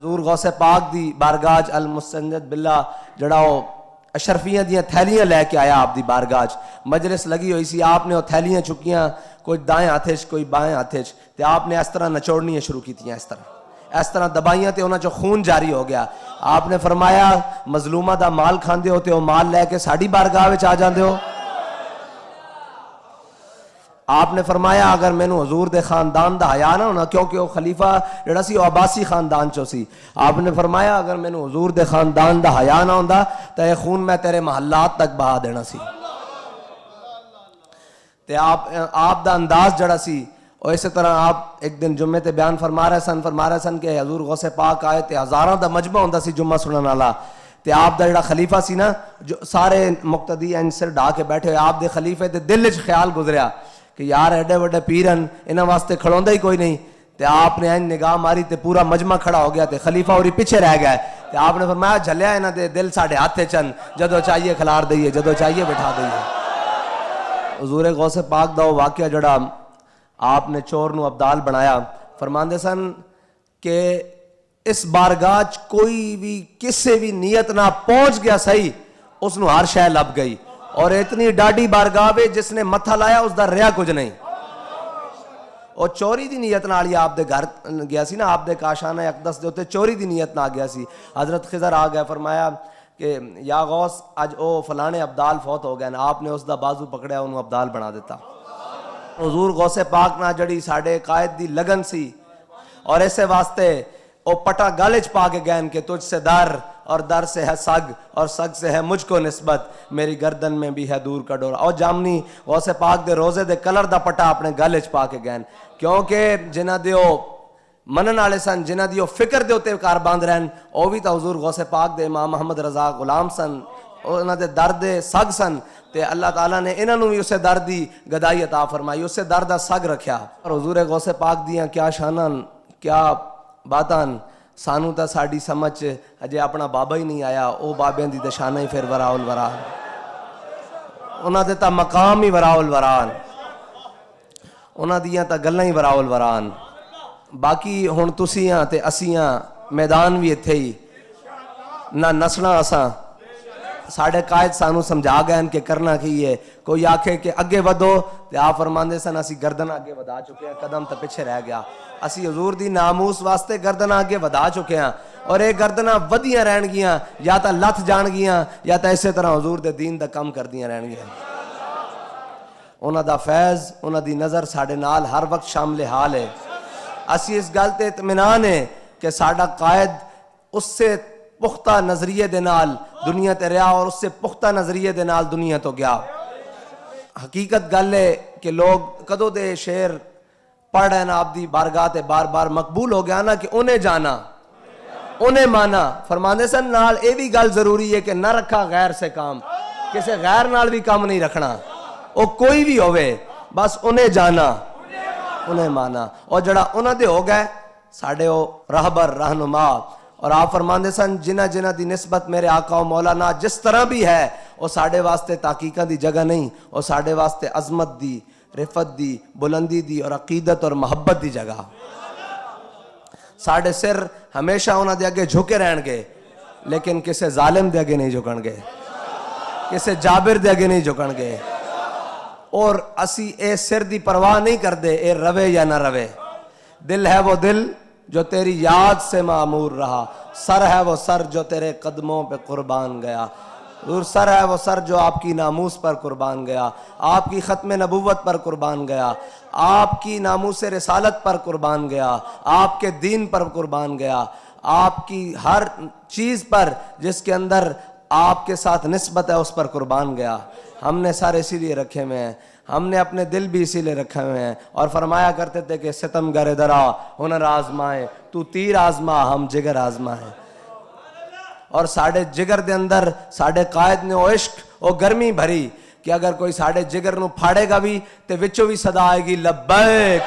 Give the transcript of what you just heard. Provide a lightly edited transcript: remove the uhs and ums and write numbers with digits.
حضور غوث پاک دی بارگاہ المستنجد باللہ جڑا وہ اشرفیاں دیاں تھیلیاں لے کے آیا آپ دی بارگاہ مجلس لگی ہوئی سی، آپ نے وہ تھیلیاں چکیاں، کوئی دائیں ہاتھش کوئی بائیں ہاتھش، تے آپ نے اس طرح نچوڑنیاں شروع کی تھیں، اس طرح دبائیاں تے انہاں چو خون جاری ہو گیا۔ آپ نے فرمایا مظلومہ دا مال کھاندے ہو تے وہ مال لے کے ساڑی بارگاہ وچ آ جاندے ہو۔ آپ نے فرمایا اگر مینوں حضور دے خاندان دا حیا نہ ہونا، کیونکہ وہ خلیفہ جڑا سی وہ عباسی خاندان چو سی، آپ نے فرمایا اگر مینوں حضور دے خاندان دا حیا نہ ہوندا تے یہ خون میں تیرے محلات تک بہا دینا سی۔ تے آپ دا انداز جڑا سی اور اسی طرح آپ ایک دن جمعے تے بیان فرما رہے سن کہ حضور غوث پاک آئے تے ہزاراں دا مجمع ہوندا سی جمعہ سنن والا، تے آپ دا جڑا خلیفہ سی نا، جو سارے مقتدی ان سر ڈھا کے بیٹھے ہوئے، آپ دے خلیفے تے دل وچ خیال گزریا کہ یار ایڈے وڈے پیرن انہاں واسطے کھڑوندا ہی کوئی نہیں، تے آپ نے این نگاہ ماری تے پورا مجمع کھڑا ہو گیا تے خلیفہ اوری پیچھے رہ گیا، تے آپ نے فرمایا جھلیا انہاں دے دل ساڈے ہاتھ چن، جدو چاہیے کھلار دئیے، جدو چاہیے بٹھا دئیے۔ حضور غوث پاک دا واقعہ جڑا آپ نے چور نو ابدال بنایا، فرماندے سن کہ اس بارگاہ کوئی بھی کسے بھی نیت نہ پہنچ گیا صحیح، اس نو ہر شے لب گئی، اور اتنی ڈاڈی بارگاہ وے جس نے متھا لایا اس دا ریا کچھ نہیں۔ اور چوری دی نیت نال آپ دے گھر گیا سی نا، آپ دے کاشانہ اقدس دے ہوتے چوری دی نیت نہ گیا سی۔ حضرت خضر آ گیا، فرمایا کہ یا غوث اج او فلانے ابدال فوت ہو گئے، آپ نے اس دا بازو پکڑیا انہوں ابدال بنا دیتا۔ حضور غوث پاک نہ جڑی ساڑے قائد دی لگن سی، اور ایسے واسطے او پٹا گالچ پا کے گئن کہ تجھ سے در اور در سے ہے سگ اور سگ سے ہے مجھ کو نسبت، میری گردن میں بھی ہے دور کا ڈور۔ اور جامنی غوث پاک دے روزے دے کلر دا پٹا اپنے گالچ پا کے گئن، کیونکہ جنہ دیو منن والے سن، جنہ دیو فکر دے ہوتے کار باندھ رہن، او بھی تا حضور غوث پاک دے امام محمد رضا غلام سن، انہاں دے درد سگ سن، تے اللہ تعالیٰ نے انہاں نو بھی اسے درد دی گدائی عطا فرمائی، اسے درد سگ رکھیا۔ اور حضور غوث پاک دیاں کیا شانن، کیا باتاں، سانو تا ساڑی سمجھ اجے اپنا بابا ہی نہیں آیا، او بابیاں دی تے شانہ ہی پھر وراء الورا، انہاں دے تا مقام ہی وراء الورا، انہاں دیاں تا گلاں ہی وراء الورا۔ باقی ہن تسیاں تے اسیاں میدان بھی اتھے ہی نہ نسنا اساں، ساڑھے قائد سانو سمجھا گئے کہ کرنا کی ہے، کوئی آکھے کہ اگے ودو تے آپ فرماندے سن اسی گردن آگے ودا چکے ہیں، قدم تا پیچھے رہ گیا، اسی حضور دی ناموس واسطے گردن آگے ودا چکے ہیں، اور ایک گردنہ ودیاں رہن گیاں، یا تا لتھ جان گیاں یا تا اسی طرح حضور دے دین دا کم کر دیاں رہن گیاں۔ انہاں دا فیض، انہاں دی نظر ساڑھے نال ہر وقت شامل حال ہے۔ اسی اس گل تے اطمینان ہے کہ ساڑھا قائد اس سے پختہ نظریے دے نال دنیا تے رہا، اور اس سے پختہ نظریے دے نال دنیا تو گیا۔ حقیقت گل ہے کہ لوگ کدو دے شعر پڑھ رہے نا آپ دی بارگاہ تے بار بار مقبول ہو گیا نا کہ انہیں جانا انہیں مانا، فرماندے سن نال اے بھی گل ضروری ہے کہ نہ رکھا غیر سے کام، کسے غیر نال بھی کام نہیں رکھنا، او کوئی بھی ہوئے بس انہیں جانا انہیں مانا۔ اور جڑا انہاں دے ہو گئے ساڑھے او رہبر رہنما، اور آپ فرماندے سن جنہ جنہ دی نسبت میرے آقا و مولانا جس طرح بھی ہے، وہ ساڑھے واسطے تحقیقہ دی جگہ نہیں، وہ ساڑھے واسطے عظمت دی، رفت دی، بلندی دی اور عقیدت اور محبت دی جگہ۔ ساڑھے سر ہمیشہ انہاں دے اگے جھکے رہن گے، لیکن کسے ظالم دے اگے نہیں جھکن گے، کسے جابر دے اگے نہیں جھکن گے، اور اسی اے سر دی پرواہ نہیں کر دے اے روے یا نہ روے۔ دل ہے وہ دل جو تیری یاد سے معمور رہا، سر ہے وہ سر جو تیرے قدموں پہ قربان گیا، سر ہے وہ سر جو آپ کی ناموس پر قربان گیا، آپ کی ختم نبوت پر قربان گیا، آپ کی ناموس رسالت پر قربان گیا، آپ کے دین پر قربان گیا، آپ کی ہر چیز پر جس کے اندر آپ کے ساتھ نسبت ہے اس پر قربان گیا۔ ہم نے سر اسی لیے رکھے ہوئے ہیں، ہم نے اپنے دل بھی اسی لیے رکھے ہوئے ہیں، اور فرمایا کرتے تھے کہ ستم گر درا ہنر آزمائے، تو تیر آزما ہم جگر آزمائے۔ اور ساڑھے جگر دے اندر ساڑھے قائد نے وہ عشق وہ گرمی بھری کہ اگر کوئی ساڑھے جگر نو پھاڑے گا بھی تے وچوں بھی صدا آئے گی لبیک